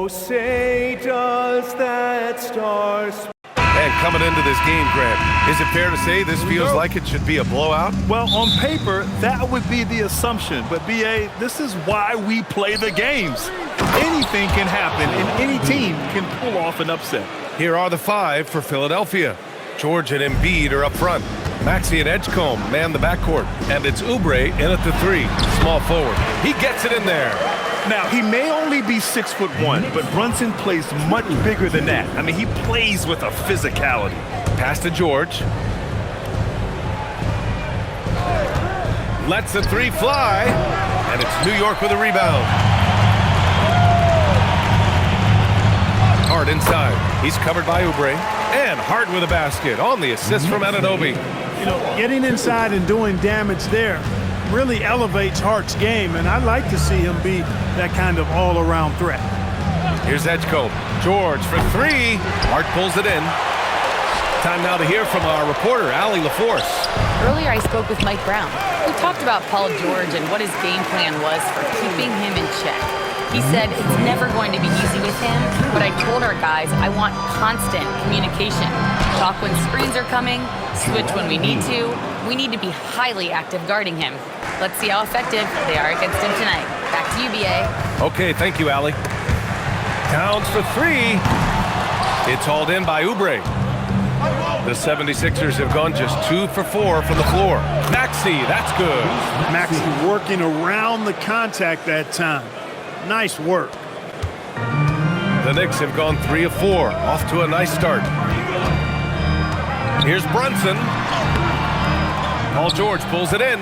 Oh, say does that star... And coming into this game, Grant, is it fair to say this feels like it should be a blowout? Well, on paper, that would be the assumption. But, B.A., this is why we play the games. Anything can happen, and any team can pull off an upset. Here are the five for Philadelphia. George and Embiid are up front. Maxey and Edgecombe man the backcourt. And it's Oubre in at the three, small forward. He gets it in there. Now, he may only be 6'1", but Brunson plays much bigger than that. I mean, he plays with a physicality. Pass to George. Lets the three fly. And it's New York with a rebound. Hard inside. He's covered by Oubre. And Hart with a basket on the assist from Anunoby. You know, getting inside and doing damage there really elevates Hart's game, and I'd like to see him be that kind of all-around threat. Here's Edgecombe. George for three. Hart pulls it in. Time now to hear from our reporter, Allie LaForce. Earlier, I spoke with Mike Brown, who talked about Paul George and what his game plan was for keeping him in check. He said it's never going to be easy with him, but I told our guys I want constant communication. Talk when screens are coming, switch when we need to. We need to be highly active guarding him. Let's see how effective they are against him tonight. Back to you, B.A. Okay, thank you, Allie. Towns for three. It's hauled in by Oubre. The 76ers have gone just 2 for 4 from the floor. Maxey, that's good. Maxey working around the contact that time. Nice work. The Knicks have gone 3 of 4. Off to a nice start. Here's Brunson. Paul George pulls it in.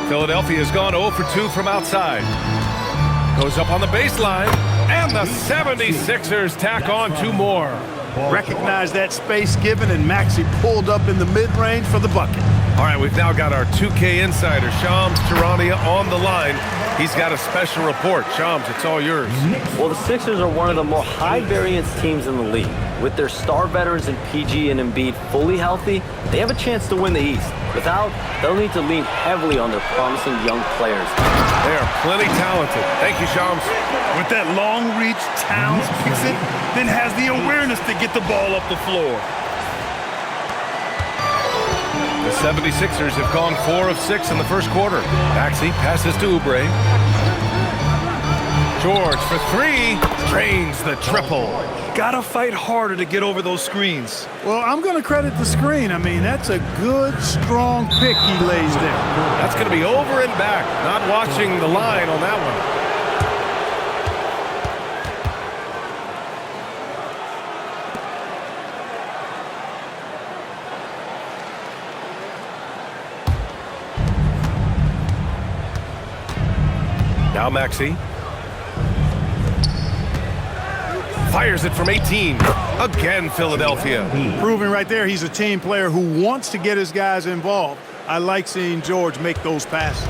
Philadelphia has gone 0 for 2 from outside. Goes up on the baseline. And the 76ers tack on 2 more. Recognize that space given, and Maxey pulled up in the mid-range for the bucket. All right, we've now got our 2K insider, Shams Charania, on the line. He's got a special report. Shams, it's all yours. Well, the Sixers are one of the more high-variance teams in the league. With their star veterans in PG and Embiid fully healthy, they have a chance to win the East. Without, they'll need to lean heavily on their promising young players. They are plenty talented. Thank you, Shams. With that long reach, Towns picks it, then has the awareness to get the ball up the floor. The 76ers have gone 4 of 6 in the first quarter. Maxey passes to Oubre. George for three. Drains the triple. Gotta fight harder to get over those screens. Well, I'm going to credit the screen. I mean, that's a good, strong pick he lays there. That's going to be over and back. Not watching the line on that one. Now Maxey. Fires it from 18. Again, Philadelphia. Proving right there he's a team player who wants to get his guys involved. I like seeing George make those passes.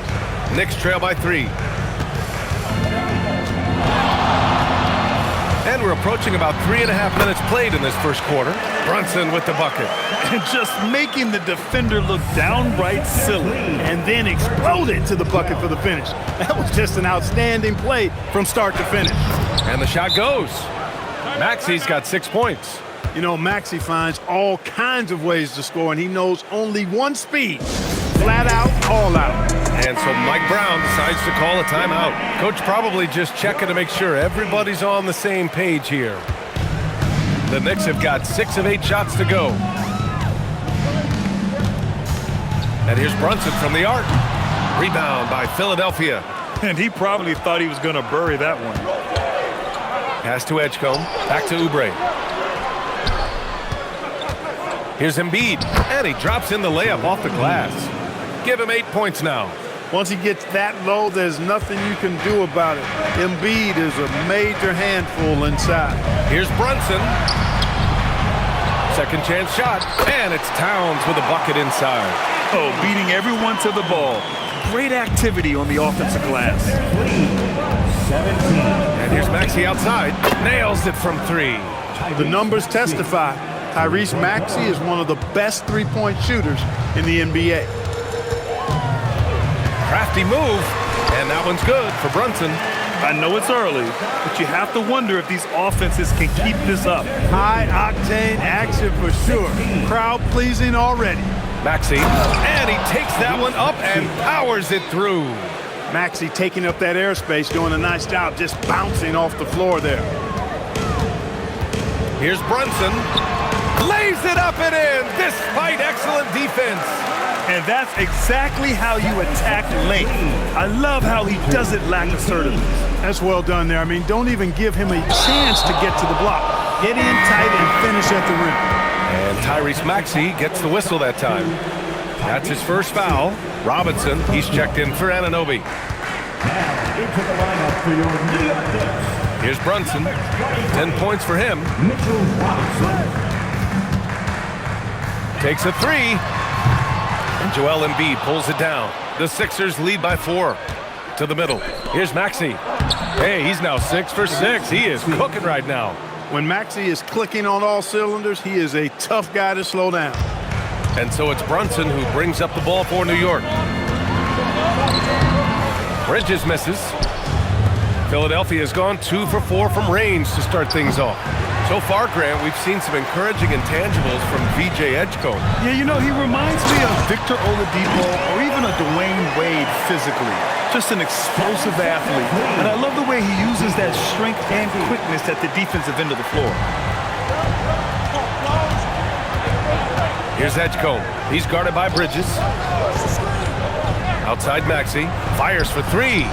Knicks trail by 3. And we're approaching about 3.5 minutes played in this first quarter. Brunson with the bucket. And just making the defender look downright silly. And then exploded to the bucket for the finish. That was just an outstanding play from start to finish. And the shot goes. Maxey's got 6 points. You know, Maxey finds all kinds of ways to score, and he knows only one speed. Flat out, all out. And so Mike Brown decides to call a timeout. Coach probably just checking to make sure everybody's on the same page here. The Knicks have got 6 of 8 shots to go. And here's Brunson from the arc. Rebound by Philadelphia. And he probably thought he was going to bury that one. Pass to Edgecombe. Back to Oubre. Here's Embiid. And he drops in the layup off the glass. Give him 8 points now. Once he gets that low, there's nothing you can do about it. Embiid is a major handful inside. Here's Brunson. Second chance shot. And it's Towns with a bucket inside. Oh, beating everyone to the ball. Great activity on the offensive glass. 17. And here's Maxey outside. Nails it from 3. The numbers testify. Tyrese Maxey is one of the best three-point shooters in the NBA. Crafty move. And that one's good for Brunson. I know it's early, but you have to wonder if these offenses can keep this up. High-octane action for sure. Crowd-pleasing already. Maxey, and he takes that one up and powers it through. Maxey taking up that airspace, doing a nice job just bouncing off the floor there. Here's Brunson. Lays it up and in, despite excellent defense. And that's exactly how you attack length. I love how he doesn't lack assertiveness. That's well done there. I mean, don't even give him a chance to get to the block. Get in tight and finish at the rim. And Tyrese Maxey gets the whistle that time. That's his first foul. Robinson, he's checked in for Anunoby. Into the lineup for your New York Knicks. Here's Brunson. 10 points for him. Mitchell Robinson. Takes a three. And Joel Embiid pulls it down. The Sixers lead by 4. To the middle. Here's Maxey. Hey, he's now 6 for 6. He is cooking right now. When Maxey is clicking on all cylinders, he is a tough guy to slow down. And so it's Brunson who brings up the ball for New York. Bridges misses. Philadelphia has gone 2 for 4 from range to start things off. So far, Grant, we've seen some encouraging intangibles from VJ Edgecombe. Yeah, you know, he reminds me of Victor Oladipo or even a Dwayne Wade physically. Just an explosive athlete. And I love the way he uses that strength and quickness at the defensive end of the floor. Here's Edgecombe. He's guarded by Bridges. Outside Maxey. Fires for 3.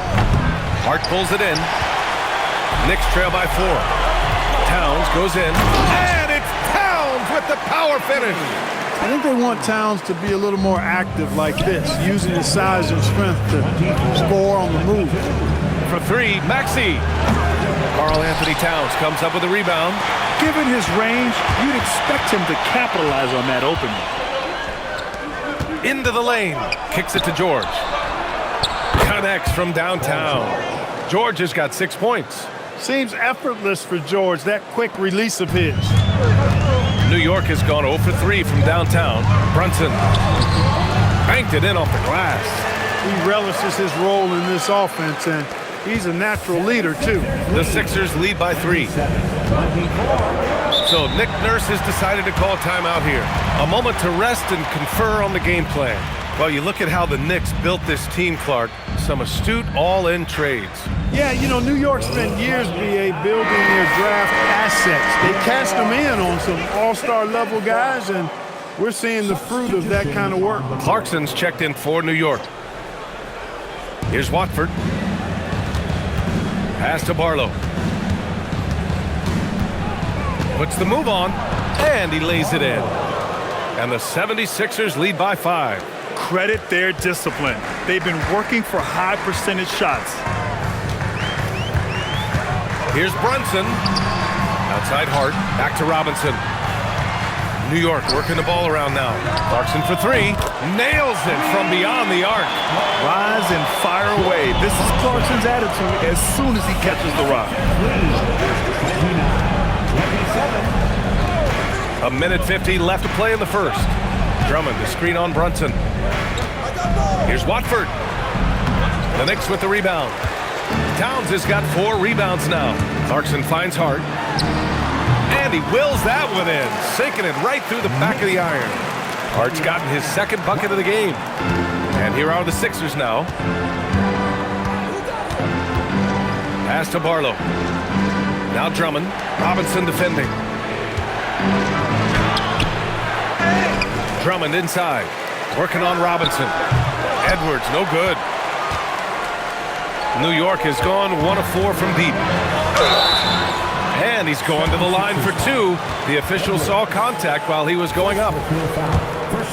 Hart pulls it in. Knicks trail by 4. Towns goes in. And it's Towns with the power finish. I think they want Towns to be a little more active like this, using his size and strength to score on the move. For 3, Maxey. Karl Anthony Towns comes up with a rebound. Given his range, you'd expect him to capitalize on that opening. Into the lane. Kicks it to George. Connects from downtown. George has got 6 points. Seems effortless for George, that quick release of his. New York has gone 0 for 3 from downtown. Brunson banked it in off the glass. He relishes his role in this offense, and he's a natural leader, too. The Sixers lead by 3. So Nick Nurse has decided to call timeout here. A moment to rest and confer on the game plan. Well, you look at how the Knicks built this team, Clark. Some astute all-in trades. Yeah, you know, New York spent years, BA, building their draft assets. They cashed them in on some all-star level guys, and we're seeing the fruit of that kind of work. Clarkson's checked in for New York. Here's Watford. Pass to Barlow. Puts the move on, and he lays it in. And the 76ers lead by 5. Credit their discipline. They've been working for high percentage shots. Here's Brunson. Outside Hart. Back to Robinson. New York working the ball around now. Clarkson for 3. Nails it from beyond the arc. Rise and fire away. This is Clarkson's attitude as soon as he catches the rock. 1:50 left to play in the first. Drummond to screen on Brunson. Here's Watford. The Knicks with the rebound. Towns has got 4 rebounds now. Clarkson finds Hart. And he wills that one in, sinking it right through the back of the iron. Hart's gotten his 2nd bucket of the game. And here are the Sixers now. Pass to Barlow. Now Drummond. Robinson defending. Drummond inside. Working on Robinson. Edwards, no good. New York has gone 1 of 4 from deep. And he's going to the line for 2. The official saw contact while he was going up.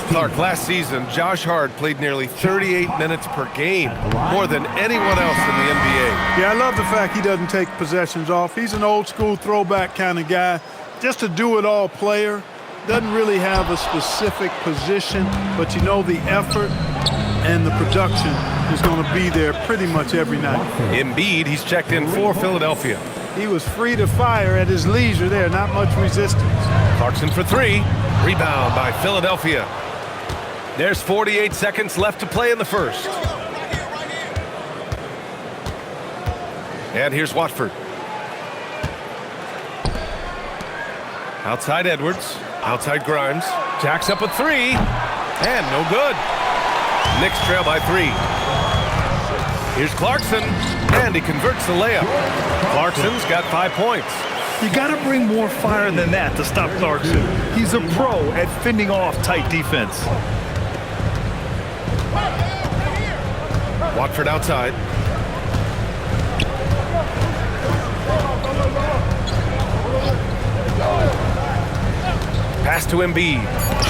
Clark, last season, Josh Hart played nearly 38 minutes per game, more than anyone else in the NBA. Yeah, I love the fact he doesn't take possessions off. He's an old-school throwback kind of guy. Just a do-it-all player. Doesn't really have a specific position, but you know the effort and the production is going to be there pretty much every night. Embiid, he's checked in for Philadelphia. He was free to fire at his leisure there, not much resistance. Clarkson for 3. Rebound by Philadelphia. There's 48 seconds left to play in the first. And here's Watford. Outside Edwards. Outside Grimes. Jacks up a three. And no good. Knicks trail by 3. Here's Clarkson. And he converts the layup. Clarkson's got 5 points. You got to bring more fire than that to stop Clarkson. He's a pro at fending off tight defense. Watford outside. Pass to Embiid.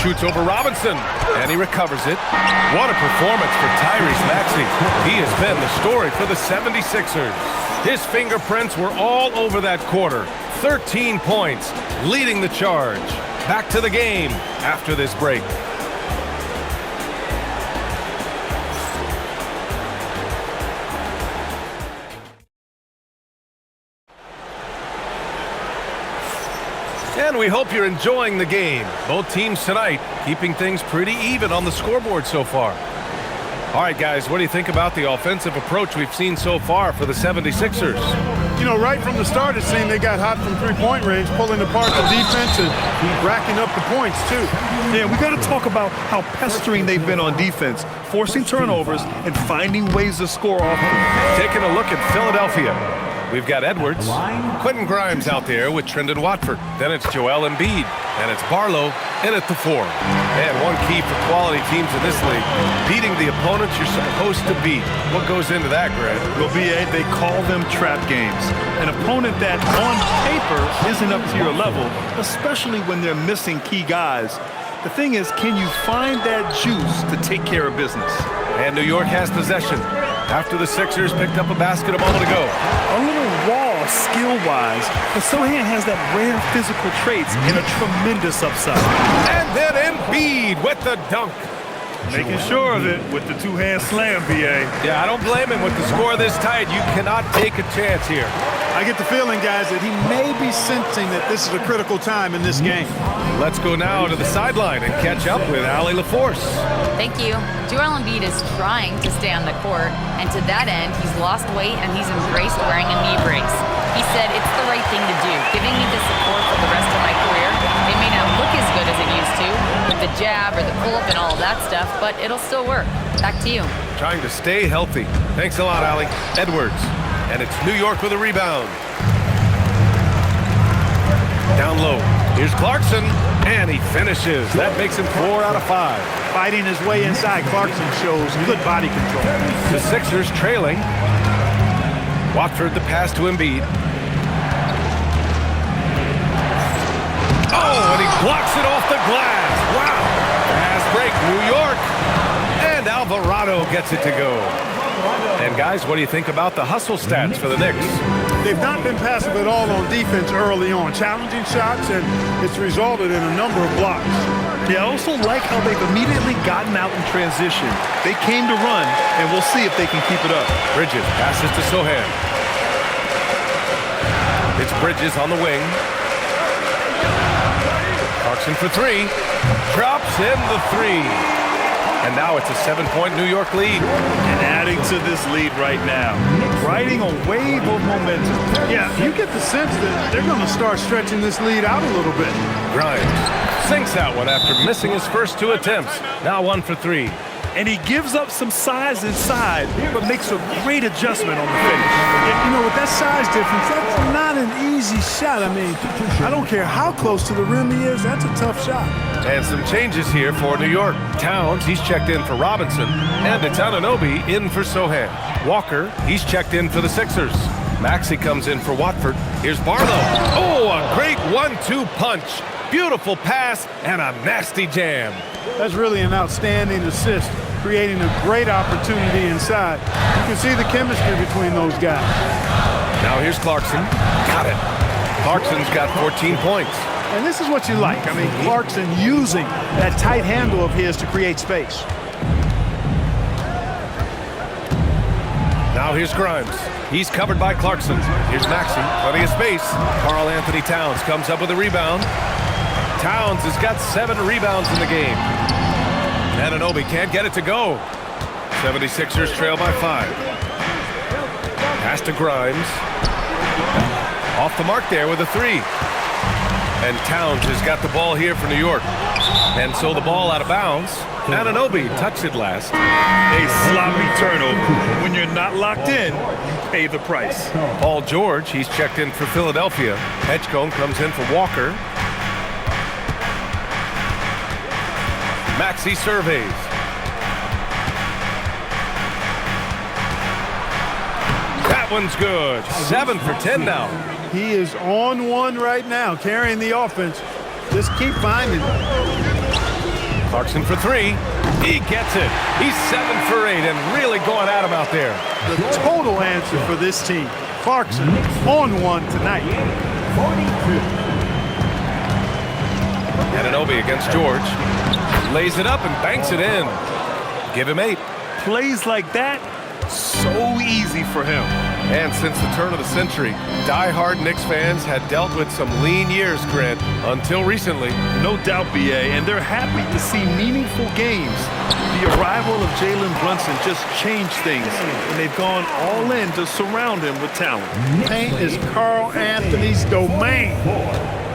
Shoots over Robinson. And he recovers it. What a performance for Tyrese Maxey. He has been the story for the 76ers. His fingerprints were all over that quarter. 13 points, leading the charge. Back to the game after this break. And we hope you're enjoying the game. Both teams tonight keeping things pretty even on the scoreboard so far. All right, guys, what do you think about the offensive approach we've seen so far for the 76ers? You know, right from the start, it seemed they got hot from three-point range, pulling apart the defense and racking up the points, too. Yeah, we got to talk about how pestering they've been on defense, forcing turnovers and finding ways to score off them. Taking a look at Philadelphia. We've got Edwards, Quentin Grimes out there with Trendon Watford. Then it's Joel Embiid, and it's Barlow in at the 4. And one key for quality teams in this league, beating the opponents you're supposed to beat. What goes into that, Grant? Well, BA, they call them trap games. An opponent that on paper isn't up to your level, especially when they're missing key guys. The thing is, can you find that juice to take care of business? And New York has possession after the Sixers picked up a basket a moment ago. A little raw skill-wise, but Sohan has that rare physical traits and a tremendous upside. And then Embiid with the dunk. Making sure of it with the two-hand slam, BA. Yeah, I don't blame him with the score this tight. You cannot take a chance here. I get the feeling, guys, that he may be sensing that this is a critical time in this game. Let's go now to the sideline and catch up with Allie LaForce. Thank you. Joel Embiid is trying to stay on the court, and to that end, he's lost weight and he's embraced wearing a knee brace. He said, "It's the right thing to do, giving me the support for the rest of my career. It may not look as good as it used to, with the jab or the pull-up and all of that stuff, but it'll still work." Back to you. Trying to stay healthy. Thanks a lot, Allie. Edwards. And it's New York with a rebound. Down low. Here's Clarkson. And he finishes. That makes him 4 out of 5. Fighting his way inside, Clarkson shows good body control. The Sixers trailing. Watford the pass to Embiid. Oh, and he blocks it off the glass. Wow. Fast break, New York. And Alvarado gets it to go. And guys, what do you think about the hustle stats for the Knicks? They've not been passive at all on defense early on. Challenging shots, and it's resulted in a number of blocks. Yeah, I also like how they've immediately gotten out in transition. They came to run, and we'll see if they can keep it up. Bridges passes to Sohan. It's Bridges on the wing. Clarkson for 3. Drops in the 3. And now it's a 7-point New York lead. And adding to this lead right now, riding a wave of momentum. Yeah, you get the sense that they're going to start stretching this lead out a little bit. Grimes sinks that one after missing his first 2 attempts. Now 1 for 3. And he gives up some size inside, but makes a great adjustment on the finish. You know, with that size difference, that's not an easy shot. I mean, I don't care how close to the rim he is, that's a tough shot. And some changes here for New York. Towns, he's checked in for Robinson. And it's Anunoby in for Sohan. Walker, he's checked in for the Sixers. Maxey comes in for Watford. Here's Barlow. Oh, a great 1-2 punch. Beautiful pass and a nasty jam. That's really an outstanding assist, creating a great opportunity inside. You can see the chemistry between those guys. Now here's Clarkson. Got it. Clarkson's got 14 points. And this is what you like. I mean, Clarkson using that tight handle of his to create space. Now here's Grimes. He's covered by Clarkson. Here's Maxey. Plenty of space. Karl Anthony Towns comes up with a rebound. Towns has got 7 rebounds in the game. Anunoby can't get it to go. 76ers trail by 5. Pass to Grimes. Off the mark there with a three. And Towns has got the ball here for New York. And so the ball out of bounds. Anunoby touched it last. A sloppy turnover. When you're not locked in, you pay the price. Paul George, he's checked in for Philadelphia. Edgecombe comes in for Walker. Maxey surveys. That one's good. 7 for 10 now. He is on one right now, carrying the offense. Just keep finding it. Clarkson for three. He gets it. He's 7 for 8 and really going at him out there. The total answer for this team. Clarkson on one tonight. Anunoby against George. Lays it up and banks it in. Give him 8. Plays like that, so easy for him. And since the turn of the century, die-hard Knicks fans had dealt with some lean years, Grant, until recently. No doubt, BA, and they're happy to see meaningful games. The arrival of Jalen Brunson just changed things, and they've gone all in to surround him with talent. Paint is Carl Anthony's domain.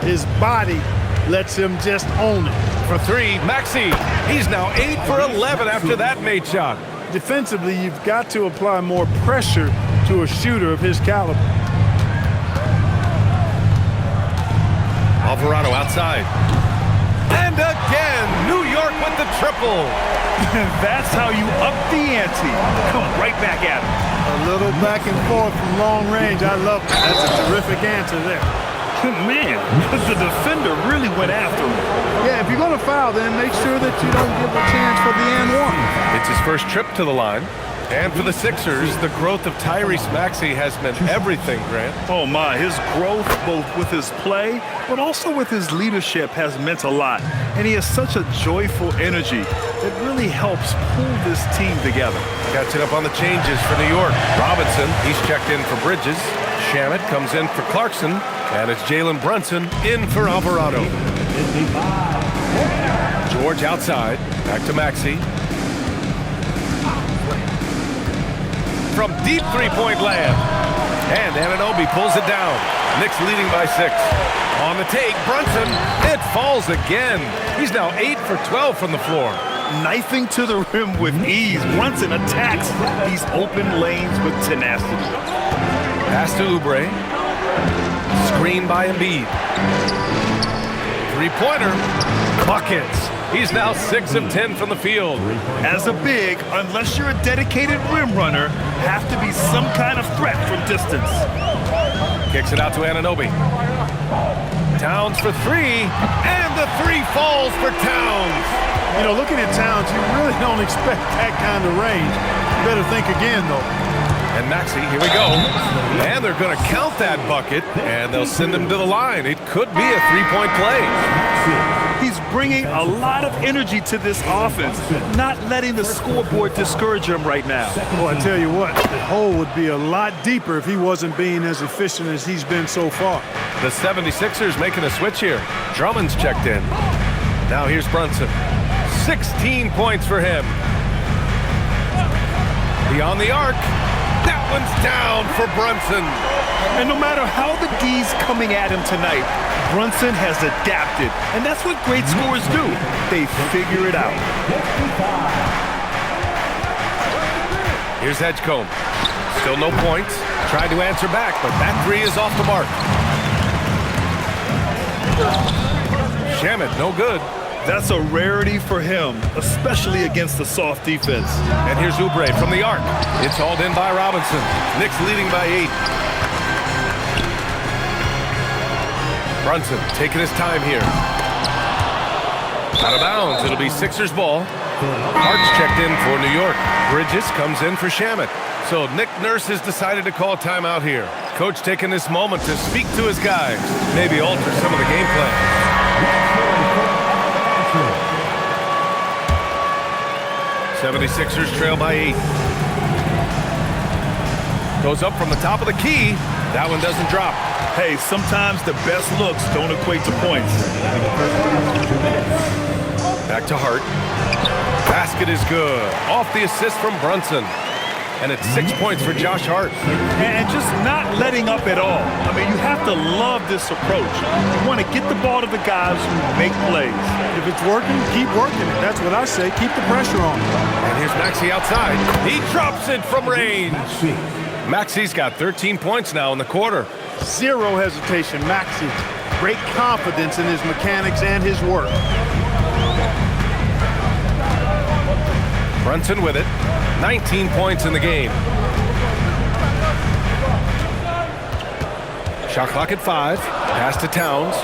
His body lets him just own it. For three, Maxey. He's now 8 for 11 after that made shot. Defensively, you've got to apply more pressure to a shooter of his caliber. Alvarado outside. And again, New York with the triple. That's how you up the ante. Come right back at him. A little back and forth from long range. I love it. That's a terrific answer there. Man, the defender really went after him. Yeah, if you're going to foul, then make sure that you don't give a chance for the and one. It's his first trip to the line. And for the Sixers, the growth of Tyrese Maxey has meant everything, Grant. Oh my, his growth both with his play, but also with his leadership has meant a lot. And he has such a joyful energy that really helps pull this team together. Catching up on the changes for New York. Robinson, he's checked in for Bridges. Shamet comes in for Clarkson. And it's Jalen Brunson in for Alvarado. George outside. Back to Maxey. From deep three-point land. And Anunoby pulls it down. Knicks leading by 6. On the take, Brunson. It falls again. He's now 8 for 12 from the floor. Knifing to the rim with ease. Brunson attacks these open lanes with tenacity. Pass to Oubre. Screen by Embiid. Three-pointer. Buckets. He's now 6 of 10 from the field. As a big, unless you're a dedicated rim runner, have to be some kind of threat from distance. Kicks it out to Anunoby. Towns for 3, and the 3 falls for Towns. You know, looking at Towns, you really don't expect that kind of range. You better think again, though. And Maxey, here we go. And they're going to count that bucket, and they'll send him to the line. It could be a 3-point play. He's bringing a lot of energy to this offense, not letting the scoreboard discourage him right now. Well, I tell you what, the hole would be a lot deeper if he wasn't being as efficient as he's been so far. The 76ers making a switch here. Drummond's checked in. Now here's Brunson. 16 points for him. Beyond the arc. That one's down for Brunson. And no matter how the D's coming at him tonight, Brunson has adapted. And that's what great scorers do. They figure it out. Here's Edgecombe. Still no points. Tried to answer back, but that 3 is off the mark. Shamet, no good. That's a rarity for him, especially against the soft defense. And here's Oubre from the arc. It's hauled in by Robinson. Knicks leading by 8. Brunson taking his time here. Out of bounds. It'll be Sixers ball. Hart's checked in for New York. Bridges comes in for Shamet. So Nick Nurse has decided to call timeout here. Coach taking this moment to speak to his guys. Maybe alter some of the game plan. 76ers trail by 8. Goes up from the top of the key. That one doesn't drop. Hey, sometimes the best looks don't equate to points. Back to Hart. Basket is good. Off the assist from Brunson. And it's 6 points for Josh Hart. And just not letting up at all. I mean, you have to love this approach. You want to get the ball to the guys who make plays. If it's working, keep working it. That's what I say. Keep the pressure on. And here's Maxey outside. He drops it from range. Maxey's got 13 points now in the quarter. Zero hesitation, Maxey. Great confidence in his mechanics and his work. Brunson with it. 19 points in the game. Shot clock at 5. Pass to Towns.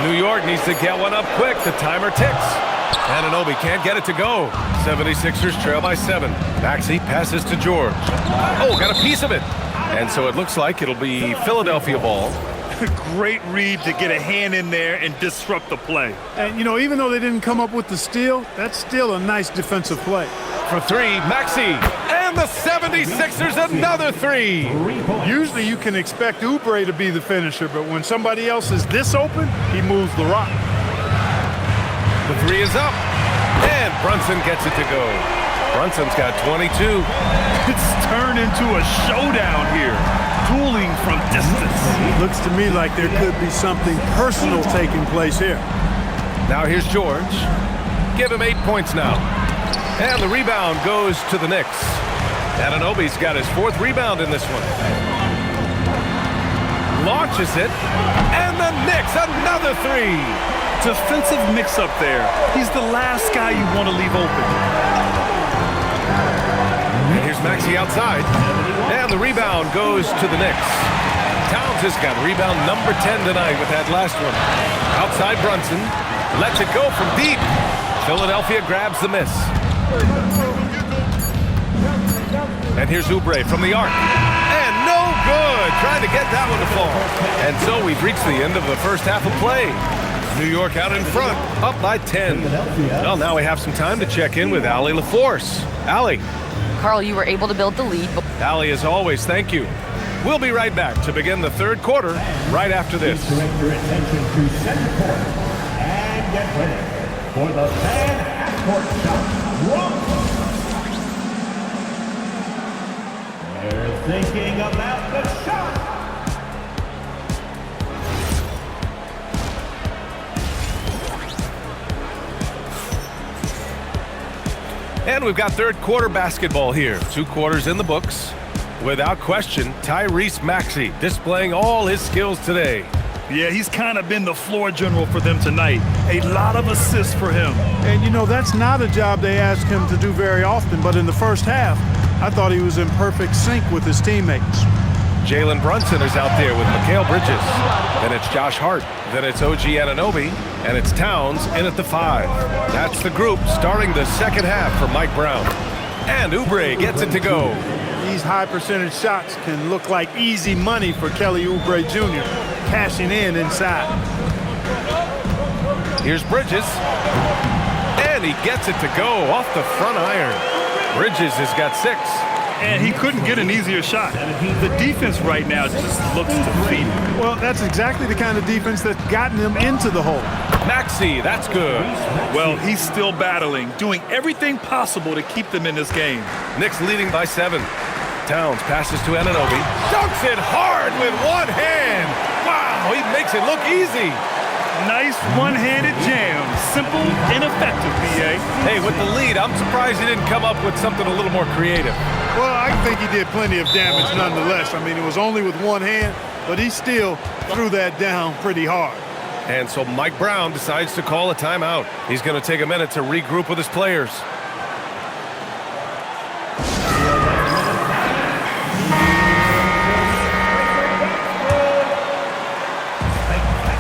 New York needs to get one up quick. The timer ticks. Anunoby can't get it to go. 76ers trail by 7. Maxey passes to George. Oh, got a piece of it. And so it looks like it'll be Philadelphia ball. Great read to get a hand in there and disrupt the play. And, you know, even though they didn't come up with the steal, that's still a nice defensive play. For 3, Maxey. And the 76ers another 3. Usually you can expect Oubre to be the finisher, but when somebody else is this open, he moves the rock. The 3 is up. And Brunson gets it to go. Brunson's got 22. It's turned into a showdown here. Dueling from distance. Looks to me like there could be something personal taking place here. Now here's George. Give him 8 points now. And the rebound goes to the Knicks. Anunoby's got his 4th rebound in this one. Launches it. And the Knicks, another 3. Defensive mix-up there. He's the last guy you want to leave open. And here's Maxey outside. And the rebound goes to the Knicks. Towns has got rebound number 10 tonight with that last one. Outside Brunson. Lets it go from deep. Philadelphia grabs the miss. And here's Oubre from the arc. And no good. Trying to get that one to fall. And so we've reached the end of the first half of play. New York out in front, up by 10. Well, now we have some time to check in with Allie LaForce. Allie. Carl, you were able to build the lead. Allie, as always, thank you. We'll be right back to begin the third quarter right after this. Direct your attention to center court and get ready for the fan half-court shot. They're thinking about the shot. And we've got third quarter basketball here. 2 quarters in the books. Without question, Tyrese Maxey displaying all his skills today. Yeah, he's kind of been the floor general for them tonight. A lot of assists for him. And, you know, that's not a job they ask him to do very often, but in the first half, I thought he was in perfect sync with his teammates. Jalen Brunson is out there with Mikal Bridges. Then it's Josh Hart. Then it's OG Anunoby. And it's Towns in at the 5. That's the group starting the second half for Mike Brown. And Oubre gets it to go. These high percentage shots can look like easy money for Kelly Oubre Jr. cashing in inside. Here's Bridges. And he gets it to go off the front iron. Bridges has got 6. And he couldn't get an easier shot. The defense right now just looks defeated. Well, that's exactly the kind of defense that's gotten them into the hole. Maxey, that's good. Well, he's still battling, doing everything possible to keep them in this game. Knicks leading by 7. Towns passes to Anunoby. Dunks it hard with one hand. Wow, he makes it look easy. Nice one-handed jam. Simple and effective, B.A. Hey, with the lead, I'm surprised he didn't come up with something a little more creative. Well, I think he did plenty of damage nonetheless. I mean, it was only with one hand, but he still threw that down pretty hard. And so Mike Brown decides to call a timeout. He's going to take a minute to regroup with his players.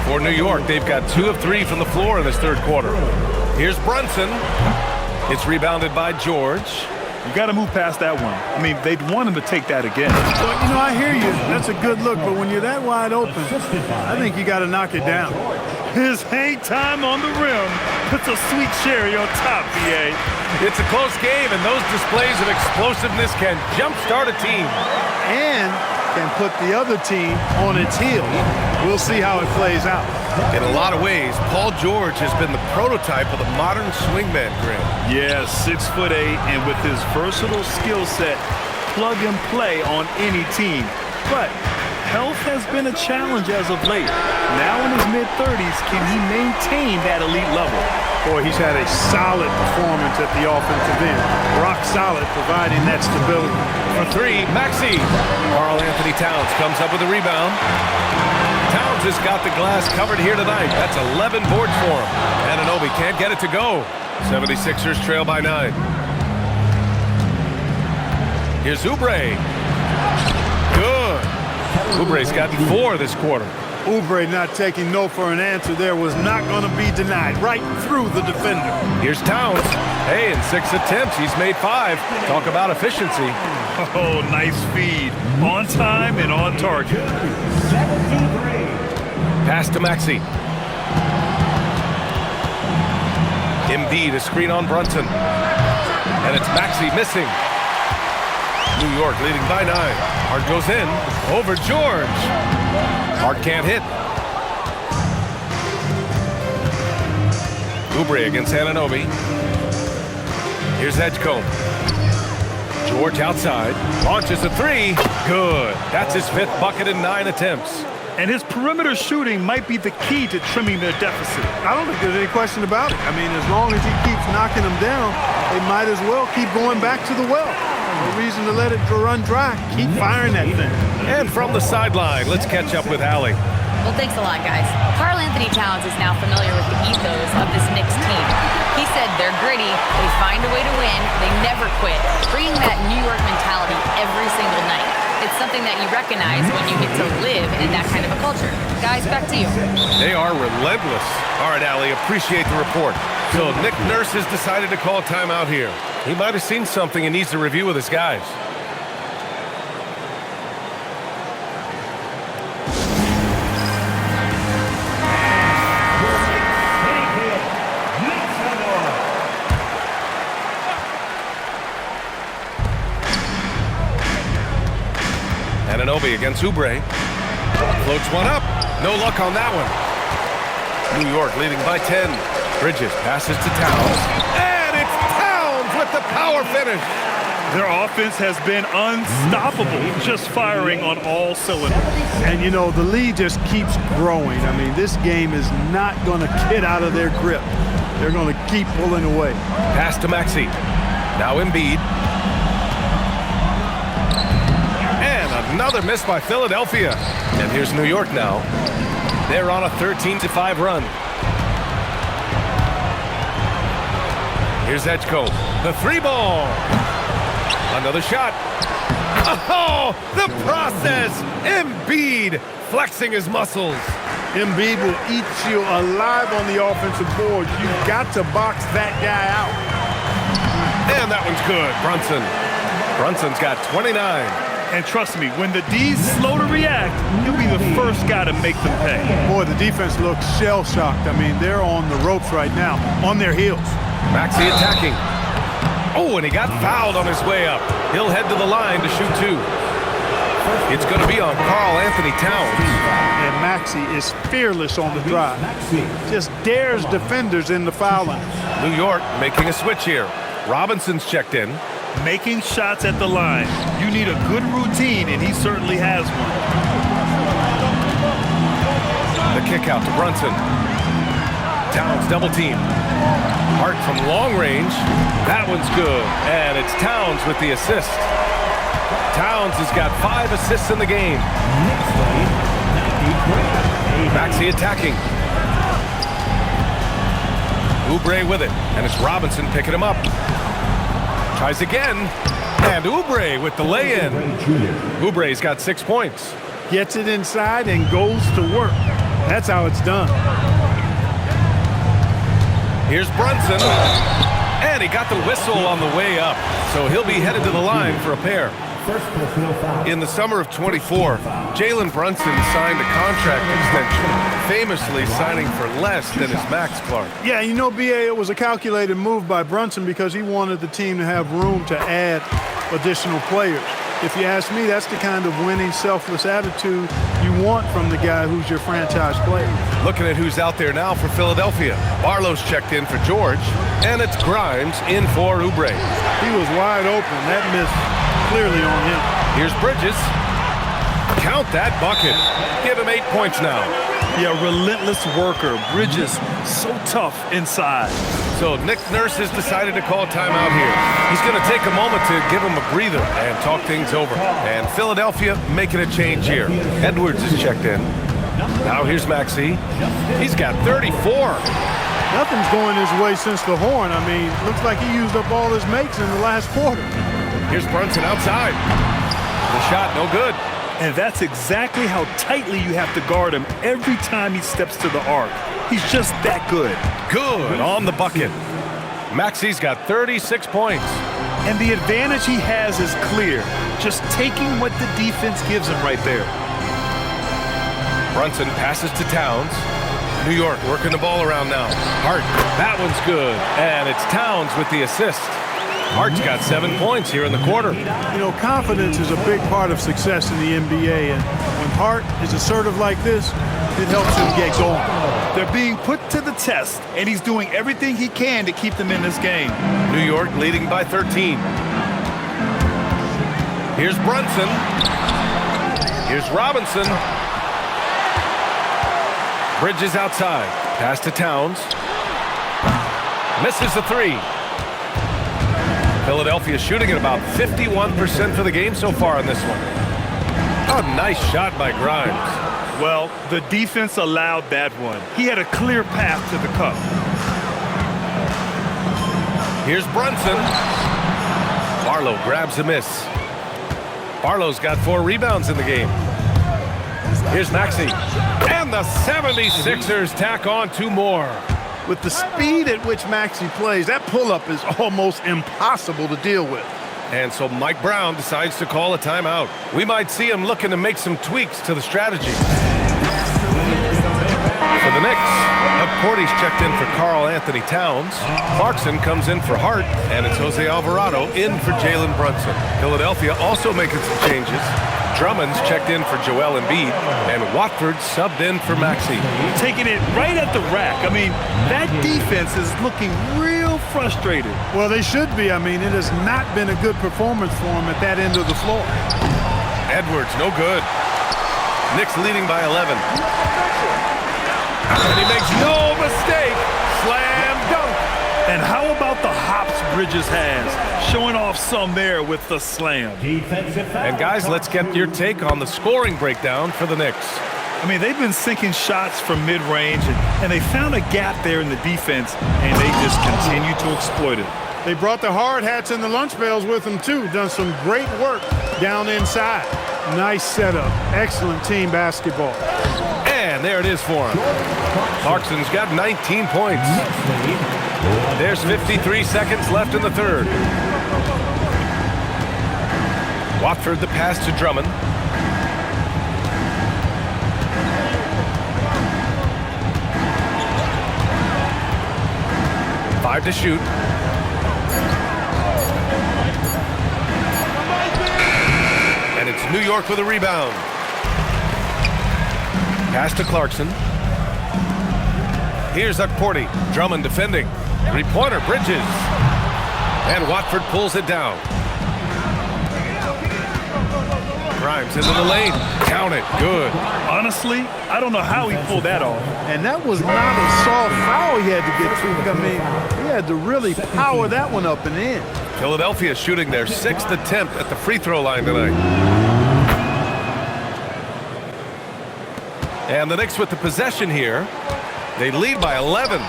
For New York, they've got 2 of 3 from the floor in this third quarter. Here's Brunson. It's rebounded by George. You got to move past that one. I mean, they'd want him to take that again. Well, you know, I hear you. That's a good look, but when you're that wide open, I think you got to knock it down. His hang time on the rim puts a sweet cherry on top, B.A. It's a close game, and those displays of explosiveness can jumpstart a team. And can put the other team on its heels. We'll see how it plays out. In a lot of ways, Paul George has been the prototype of the modern swingman, Graham. Yeah, 6'8", and with his versatile skill set, plug and play on any team. But health has been a challenge as of late. Now in his mid-30s, can he maintain that elite level? Boy, he's had a solid performance at the offensive end. Rock solid, providing that stability. For three, Maxey. Karl Anthony Towns comes up with a rebound. Towns has got the glass covered here tonight. That's 11 boards for him. Anunoby can't get it to go. 76ers trail by 9. Here's Oubre. Good. Oubre's got 4 this quarter. Oubre not taking no for an answer there was not going to be denied. Right through the defender. Here's Towns. Hey, in 6 attempts, he's made 5. Talk about efficiency. Oh, nice feed. On time and on target. 73. Pass to Maxey. Embiid, a screen on Brunson. And it's Maxey missing. New York leading by 9. Hart goes in. Over George. Hart can't hit. Oubre against Anunoby. Here's Edgecombe. George outside. Launches a 3. Good. That's his 5th bucket in 9 attempts. And his perimeter shooting might be the key to trimming their deficit. I don't think there's any question about it. I mean, as long as he keeps knocking them down, they might as well keep going back to the well. No reason to let it run dry. Keep firing that thing. And from the sideline, let's catch up with Allie. Well, thanks a lot, guys. Karl Anthony Towns is now familiar with the ethos of this Knicks team. He said they're gritty, they find a way to win, they never quit, bringing that New York mentality every single night. It's something that you recognize when you get to live in that kind of a culture. Guys, back to you. They are relentless. All right, Allie, appreciate the report. So Nick Nurse has decided to call a timeout here. He might have seen something and needs to review with his guys. Anunoby against Oubre. Floats one up. No luck on that one. New York leading by 10. Bridges passes to Towns. And it's Towns with the power finish. Their offense has been unstoppable, just firing on all cylinders. And, you know, the lead just keeps growing. I mean, this game is not going to get out of their grip. They're going to keep pulling away. Pass to Maxey. Now Embiid. Another miss by Philadelphia. And here's New York now. They're on a 13-5 run. Here's Edgecombe. The 3 ball. Another shot. Oh, the process. Embiid flexing his muscles. Embiid will eat you alive on the offensive board. You've got to box that guy out. And that one's good. Brunson's got 29. And trust me, when the D's slow to react, he'll be the first guy to make them pay. Boy, the defense looks shell-shocked. I mean, they're on the ropes right now, on their heels. Maxey attacking. Oh, and he got fouled on his way up. He'll head to the line to shoot 2. It's going to be on Karl Anthony Towns. And Maxey is fearless on the drive. Just dares defenders in the foul line. New York making a switch here. Robinson's checked in. Making shots at the line. You need a good routine, and he certainly has one. The kick out to Brunson. Towns double team. Hart from long range. That one's good. And it's Towns with the assist. Towns has got 5 assists in the game. Maxey attacking. Oubre with it. And it's Robinson picking him up. Tries again, and Oubre with the lay-in. Oubre's got 6 points. Gets it inside and goes to work. That's how it's done. Here's Brunson, and he got the whistle on the way up, so he'll be headed to the line for a pair. In the summer of 24, Jalen Brunson signed a contract extension, famously signing for less than his max, Clark. Yeah, you know, B.A., it was a calculated move by Brunson because he wanted the team to have room to add additional players. If you ask me, that's the kind of winning, selfless attitude you want from the guy who's your franchise player. Looking at who's out there now for Philadelphia. Barlow's checked in for George, and it's Grimes in for Oubre. He was wide open. That miss clearly on him. Here's Bridges. Count that bucket. Give him 8 points now. Yeah, relentless worker. Bridges, so tough inside. So Nick Nurse has decided to call timeout here. He's going to take a moment to give him a breather and talk things over. And Philadelphia making a change here. Edwards is checked in. Now here's Maxey. He's got 34. Nothing's going his way since the horn. I mean, looks like he used up all his makes in the last quarter. Here's Brunson outside. The shot, no good. And that's exactly how tightly you have to guard him every time he steps to the arc. He's just that good. Good on the bucket. Maxey's got 36 points. And the advantage he has is clear. Just taking what the defense gives him right there. Brunson passes to Towns. New York working the ball around now. Hart, that one's good. And it's Towns with the assist. Hart's got 7 points here in the quarter. You know, confidence is a big part of success in the NBA, and when Hart is assertive like this, it helps him get going. They're being put to the test, and he's doing everything he can to keep them in this game. New York leading by 13. Here's Brunson. Here's Robinson. Bridges outside. Pass to Towns. Misses the three. Philadelphia shooting at about 51% for the game so far in this one. Oh, nice shot by Grimes. Well, the defense allowed that one. He had a clear path to the cup. Here's Brunson. Barlow grabs a miss. Barlow's got 4 rebounds in the game. Here's Maxey. And the 76ers tack on 2 more. With the speed at which Maxey plays, that pull-up is almost impossible to deal with. And so Mike Brown decides to call a timeout. We might see him looking to make some tweaks to the strategy. For the Knicks, Porty's checked in for Karl Anthony Towns. Clarkson comes in for Hart, and it's Jose Alvarado in for Jalen Brunson. Philadelphia also making some changes. Drummond's checked in for Joel Embiid, and Watford subbed in for Maxey. Taking it right at the rack. I mean, that defense is looking real frustrated. Well, they should be. I mean, it has not been a good performance for them at that end of the floor. Edwards, no good. Knicks leading by 11. And he makes no mistake. Slam dunk. And how about the hops Bridges has? Showing off some there with the slam. And guys, let's get your take on the scoring breakdown for the Knicks. I mean, they've been sinking shots from mid-range, and they found a gap there in the defense, and they just continue to exploit it. They brought the hard hats and the lunch pails with them, too. Done some great work down inside. Nice setup. Excellent team basketball. And there it is for him. Clarkson's got 19 points. There's 53 seconds left in the third. Watford the pass to Drummond. Five to shoot. And it's New York with a rebound. Pass to Clarkson. Here's Porty. Drummond defending. Three-pointer, Bridges. And Watford pulls it down. Grimes into the lane. Count it. Good. Honestly, I don't know how he pulled that off. And that was not a soft foul he had to get through. I mean, he had to really power that one up and in. Philadelphia shooting their 6th attempt at the free throw line tonight. And the Knicks with the possession here. They lead by 11.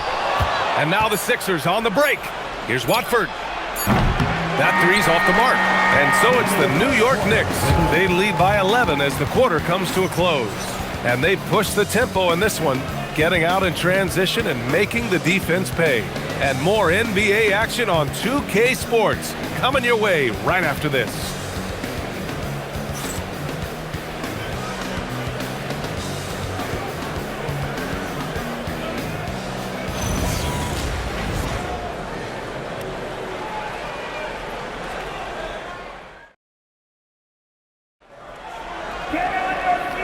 And now the Sixers on the break. Here's Watford. That three's off the mark. And so it's the New York Knicks. They lead by 11 as the quarter comes to a close. And they push the tempo in this one, getting out in transition and making the defense pay. And more NBA action on 2K Sports coming your way right after this.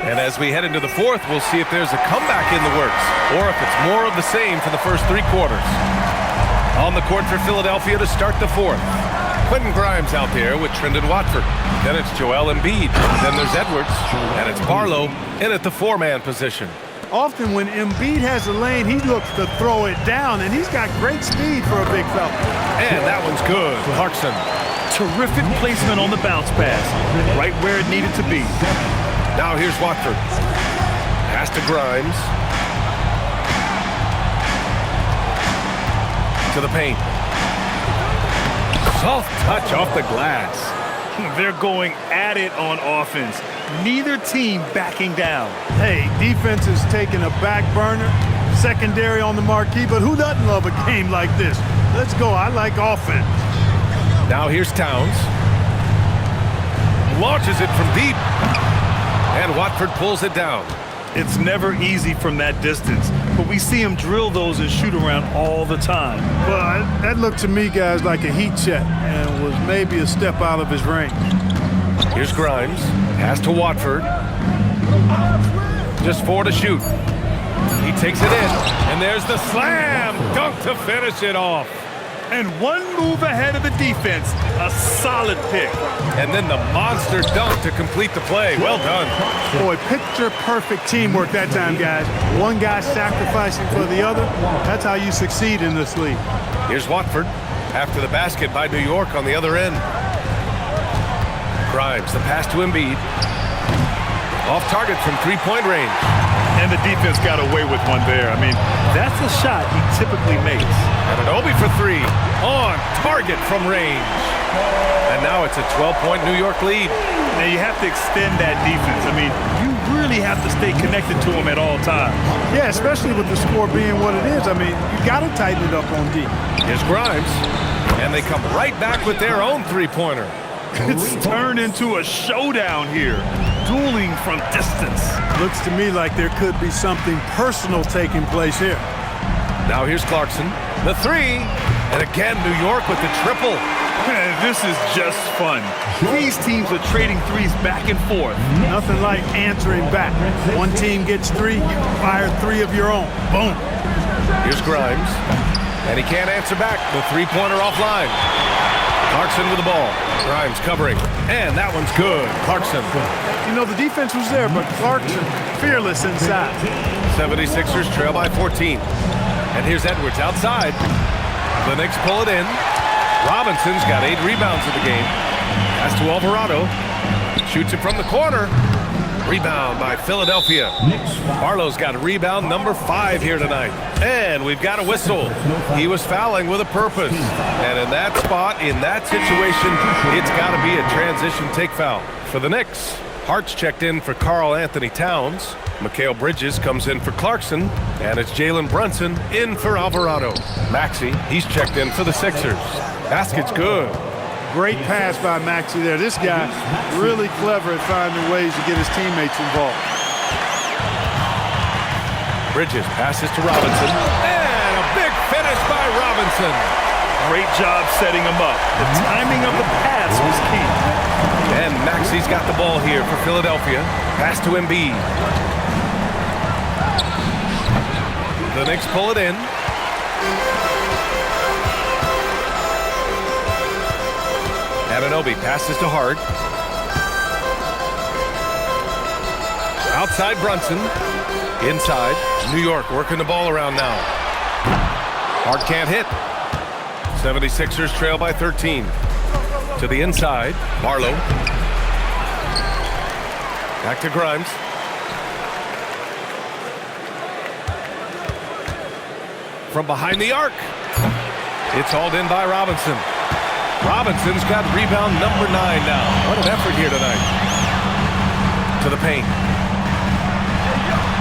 And as we head into the fourth, we'll see if there's a comeback in the works or if it's more of the same for the first 3 quarters. On the court for Philadelphia to start the fourth. Quentin Grimes out there with Trendon Watford. Then it's Joel Embiid. Then there's Edwards. And it's Barlow in at the four-man position. Often when Embiid has a lane, he looks to throw it down, and he's got great speed for a big fella. And that one's good. Clarkson. Terrific placement on the bounce pass. Right where it needed to be. Now here's Watford. Pass to Grimes. To the paint. Soft touch off the glass. They're going at it on offense. Neither team backing down. Hey, defense is taking a back burner, secondary on the marquee, but who doesn't love a game like this? Let's go. I like offense. Now here's Towns. Launches it from deep. And Watford pulls it down. It's never easy from that distance, but we see him drill those and shoot around all the time. Well, that looked to me, guys, like a heat check and was maybe a step out of his range. Here's Grimes. Pass to Watford. Just 4 to shoot. He takes it in. And there's the slam dunk to finish it off. And one move ahead of the defense. A solid pick. And then the monster dunk to complete the play. Well done. Boy, picture-perfect teamwork that time, guys. One guy sacrificing for the other. That's how you succeed in this league. Here's Watford after the basket by New York on the other end. Grimes, the pass to Embiid. Off target from three-point range. And the defense got away with one there. I mean, that's a shot he typically makes. And an Obi for 3. On target from range. And now it's a 12-point New York lead. Now you have to extend that defense. I mean, you really have to stay connected to him at all times. Yeah, especially with the score being what it is. I mean, you got to tighten it up on D. Here's Grimes. And they come right back with their own three-pointer. It's turned into a showdown here. Dueling from distance. Looks to me like there could be something personal taking place here. Now here's Clarkson. The 3. And again, New York with the triple. This is just fun. These teams are trading threes back and forth. Nothing like answering back. One team gets 3, you fire 3 of your own. Boom. Here's Grimes. And he can't answer back. The three-pointer offline. Clarkson with the ball. Grimes covering. And that one's good. Clarkson. You know, the defense was there, but Clarkson fearless inside. 76ers trail by 14. And here's Edwards outside. The Knicks pull it in. Robinson's got 8 rebounds in the game. Pass to Alvarado. Shoots it from the corner. Rebound by Philadelphia. Barlow's got rebound number 5 here tonight. And we've got a whistle. He was fouling with a purpose. And in that spot, in that situation, it's got to be a transition take foul for the Knicks. Hart's checked in for Karl Anthony Towns. Mikal Bridges comes in for Clarkson. And it's Jalen Brunson in for Alvarado. Maxey, he's checked in for the Sixers. Basket's good. Great pass by Maxey there. This guy really clever at finding ways to get his teammates involved. Bridges passes to Robinson. And a big finish by Robinson. Great job setting him up. The timing of the pass was key. And Maxey's got the ball here for Philadelphia. Pass to Embiid. The Knicks pull it in. Anunoby passes to Hart. Outside Brunson. Inside. New York working the ball around now. Hart can't hit. 76ers trail by 13. To the inside. Barlow. Back to Grimes. From behind the arc. It's hauled in by Robinson. Robinson's got rebound number 9 now. What an effort here tonight. To the paint.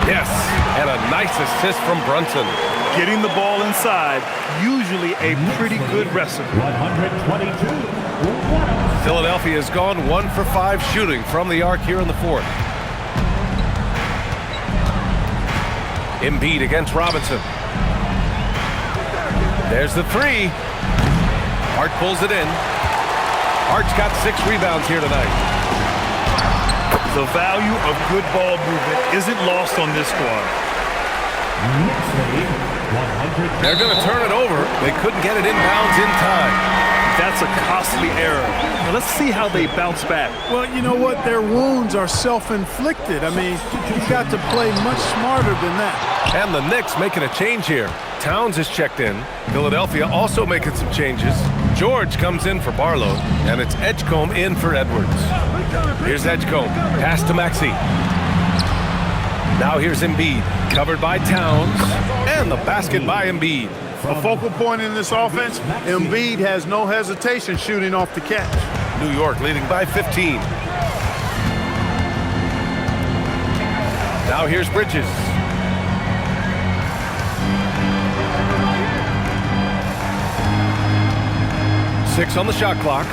Yes, and a nice assist from Brunson. Getting the ball inside, usually a pretty good recipe. 122. Philadelphia has gone 1 for 5 shooting from the arc here in the 4th. Embiid against Robinson. There's the 3. Hart pulls it in. Hart's got 6 rebounds here tonight. The value of good ball movement isn't lost on this squad. They're going to turn it over. They couldn't get it inbounds in time. That's a costly error. Now let's see how they bounce back. Well, you know what? Their wounds are self-inflicted. I mean, you've got to play much smarter than that. And the Knicks making a change here. Towns is checked in. Philadelphia also making some changes. George comes in for Barlow, and it's Edgecombe in for Edwards. Here's Edgecombe. Pass to Maxey. Now here's Embiid. Covered by Towns. And the basket by Embiid. A focal point in this offense, Embiid has no hesitation shooting off the catch. New York leading by 15. Now here's Bridges. Six on the shot clock.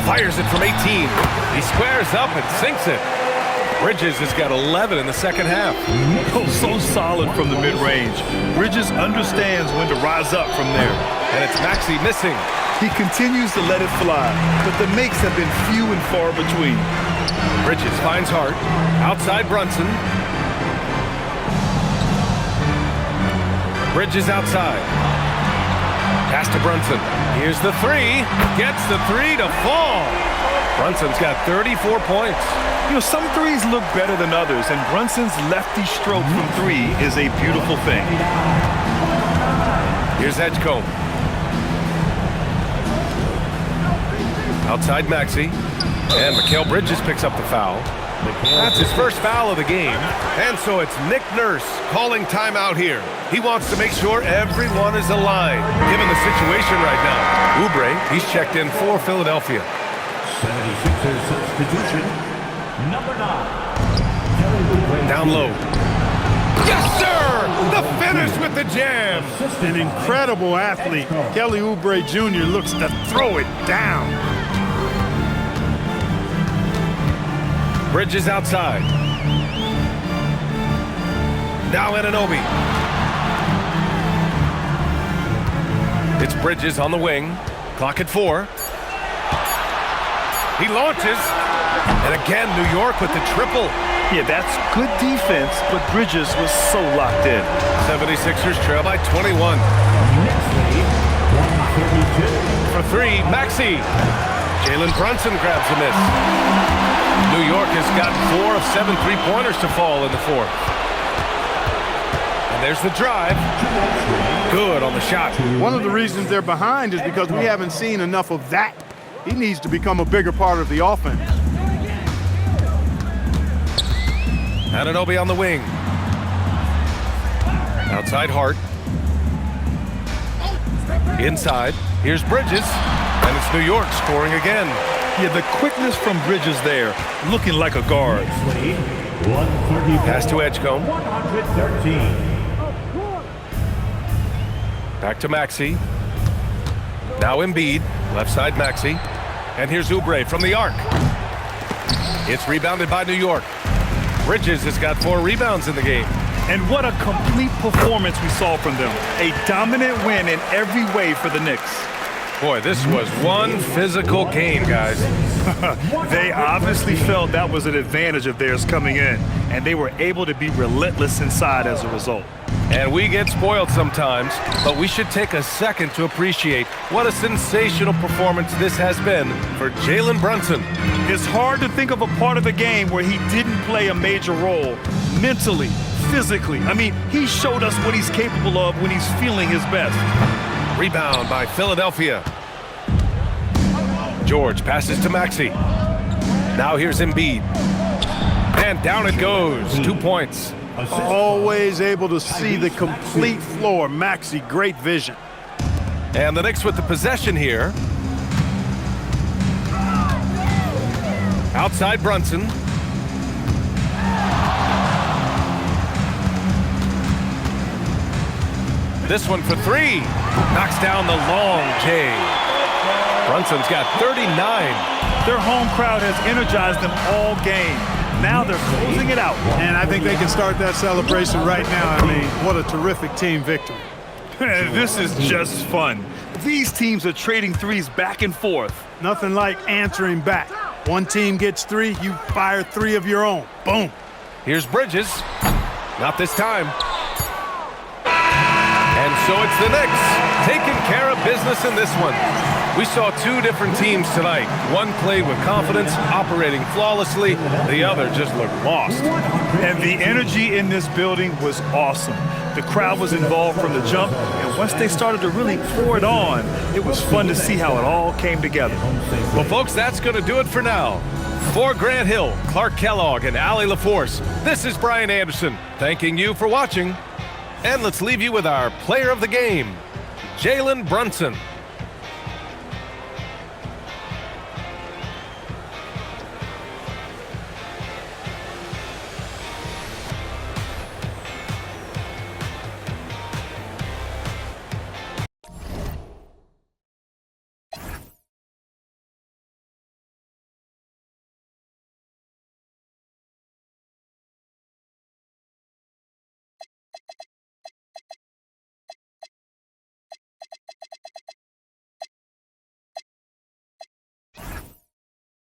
Fires it from 18. He squares up and sinks it. Bridges has got 11 in the second half. Oh, so solid from the mid-range. Bridges understands when to rise up from there. And it's Maxey missing. He continues to let it fly, but the makes have been few and far between. Bridges finds Hart. Outside Brunson. Bridges outside. Pass to Brunson. Here's the three. Gets the three to fall. Brunson's got 34 points. You know, some threes look better than others, and Brunson's lefty stroke from three is a beautiful thing. Here's Edgecombe. Outside Maxey. And Mikal Bridges picks up the foul. That's his first foul of the game. And so it's Nick Nurse calling timeout here. He wants to make sure everyone is aligned, given the situation right now. Oubre, he's checked in for Philadelphia. 76ers substitution, number 9. Down low. Yes, sir! The finish with the jam. An incredible athlete. Kelly Oubre Jr. looks to throw it down. Bridges outside. Now Anunoby. It's Bridges on the wing. Clock at 4. He launches. And again, New York with the triple. Yeah, that's good defense, but Bridges was so locked in. 76ers trail by 21. Next lead, 132. For three, Maxey. Jalen Brunson grabs a miss. New York has got 4 of 7 three-pointers to fall in the fourth. And there's the drive. Good on the shot. One of the reasons they're behind is because we haven't seen enough of that. He needs to become a bigger part of the offense. Anunoby on the wing. Outside Hart. Inside. Here's Bridges. And it's New York scoring again. Yeah, the quickness from Bridges there, looking like a guard. Next lead, 130. Pass to Edgecombe. 113. Back to Maxey. Now Embiid. Left side Maxey. And here's Oubre from the arc. It's rebounded by New York. Bridges has got 4 rebounds in the game. And what a complete performance we saw from them. A dominant win in every way for the Knicks. Boy, this was one physical game, guys. They obviously felt that was an advantage of theirs coming in, and they were able to be relentless inside as a result. And we get spoiled sometimes, but we should take a second to appreciate what a sensational performance this has been for Jalen Brunson. It's hard to think of a part of the game where he didn't play a major role mentally, physically. I mean, he showed us what he's capable of when he's feeling his best. Rebound by Philadelphia. George passes to Maxey. Now here's Embiid. And down it goes. 2 points. Always able to see the complete floor. Maxey, great vision. And the Knicks with the possession here. Outside Brunson. This one for 3. Knocks down the long J. Brunson's got 39. Their home crowd has energized them all game. Now they're closing it out. And I think they can start that celebration right now. I mean, what a terrific team victory. This is just fun. These teams are trading threes back and forth. Nothing like answering back. One team gets 3, you fire 3 of your own. Boom. Here's Bridges. Not this time. And So it's the Knicks taking care of business in this one. We saw two different teams tonight. One played with confidence, operating flawlessly. The other just looked lost. And the energy in this building was awesome. The crowd was involved from the jump, and once they started to really pour it on, it was fun to see how it all came together. Well, folks, that's going to do it for now. For Grant Hill, Clark Kellogg, and Allie LaForce, this is Brian Anderson, thanking you for watching. And let's leave you with our player of the game, Jalen Brunson.